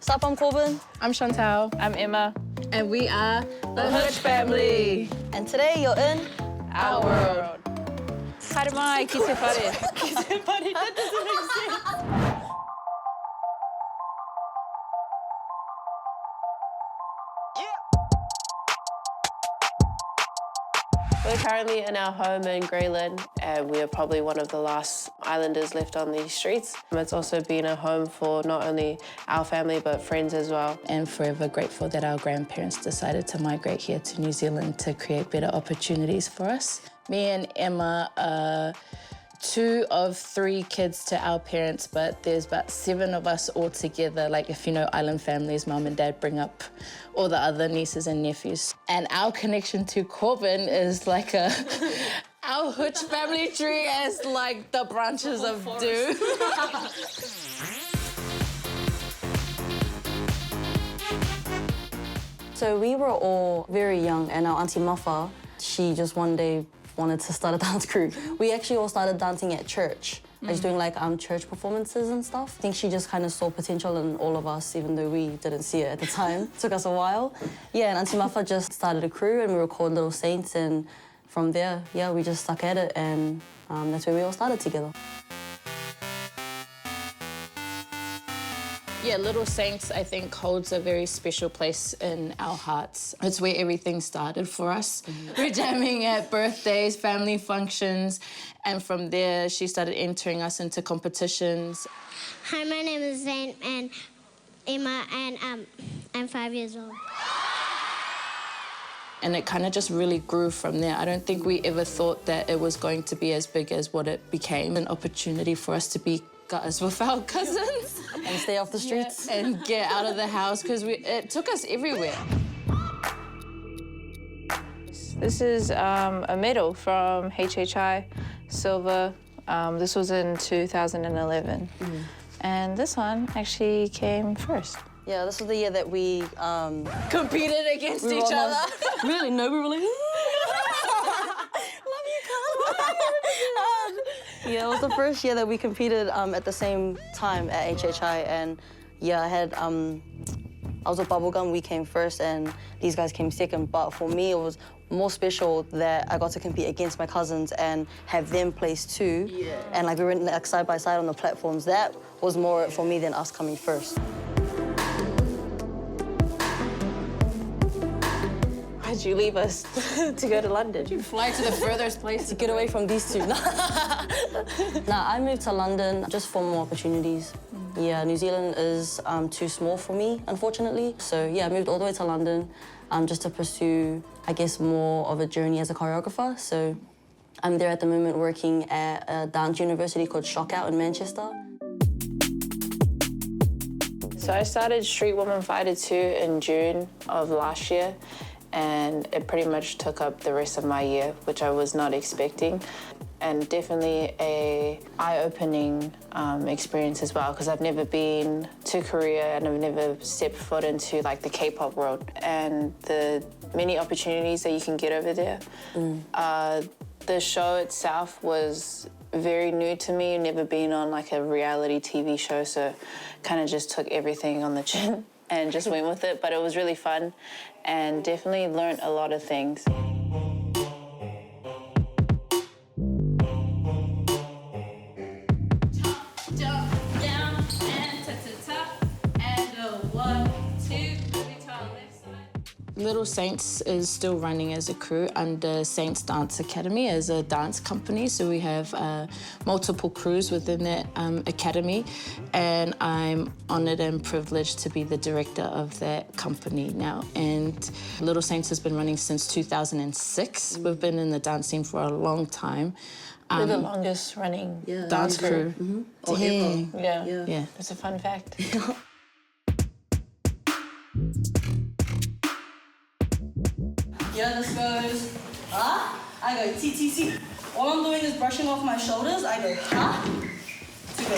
Sup, I'm Corbin. I'm Chantal. I'm Emma. And we are the Huch family. And today you're in our world. Haere mai, ki te whare. Ki te whare, that doesn't make sense. We're currently in our home in Greyland, and we are probably one of the last islanders left on these streets. It's also been a home for not only our family, but friends as well. And forever grateful that our grandparents decided to migrate here to New Zealand to create better opportunities for us. Me and Emma are 2 of 3 kids to our parents, but there's about 7 of us all together. Like, if you know island families, mum and dad bring up all the other nieces and nephews. And our connection to Corbin is like our Huch family tree is like the branches of dew. So we were all very young, and our Auntie Mafa, she just one day wanted to start a dance crew. We actually all started dancing at church. I was doing like church performances and stuff. I think she just kind of saw potential in all of us, even though we didn't see it at the time. It took us a while. Yeah, and Auntie Mafa just started a crew, and we were called Lil Saintz, and from there, yeah, we just stuck at it, and that's where we all started together. Yeah, Lil Saintz, I think, holds a very special place in our hearts. It's where everything started for us. We're jamming at birthdays, family functions, and from there, she started entering us into competitions. Hi, my name is Zane and Emma, and I'm 5 years old. And it kind of just really grew from there. I don't think we ever thought that it was going to be as big as what it became. An opportunity for us to be guys with our cousins. And stay off the streets. Yeah, and get out of the house, because it took us everywhere. This is a medal from HHI, silver. This was in 2011. And this one actually came first. Yeah, this was the year that we competed against each other. Really? No, we were like, love you, Carla. Yeah, it was the first year that we competed at the same time at HHI, and yeah, I was with Bubblegum, we came first, and these guys came second. But for me, it was more special that I got to compete against my cousins and have them place 2. Yeah. And like we were like side by side on the platforms. That was more for me than us coming first. Why'd you leave us to go to London? You fly to the furthest place to get away from these 2. Nah, I moved to London just for more opportunities. Yeah, New Zealand is too small for me, unfortunately. So yeah, I moved all the way to London just to pursue, I guess, more of a journey as a choreographer. So I'm there at the moment working at a dance university called Shockout in Manchester. So I started Street Woman Fighter 2 in June of last year, and it pretty much took up the rest of my year, which I was not expecting. And definitely a eye-opening experience as well, because I've never been to Korea and I've never stepped foot into like the K-pop world and the many opportunities that you can get over there. The show itself was very new to me, never been on like a reality TV show, so kind of just took everything on the chin and just went with it. But it was really fun and definitely learned a lot of things. Lil Saintz is still running as a crew under Saint's Dance Academy as a dance company. So we have multiple crews within that academy. And I'm honoured and privileged to be the director of that company now. And Lil Saintz has been running since 2006. We've been in the dance scene for a long time. We're the longest running dance crew. Dang. Yeah. That's a fun fact. Yeah, this goes, I go T. All I'm doing is brushing off my shoulders. I go, to go,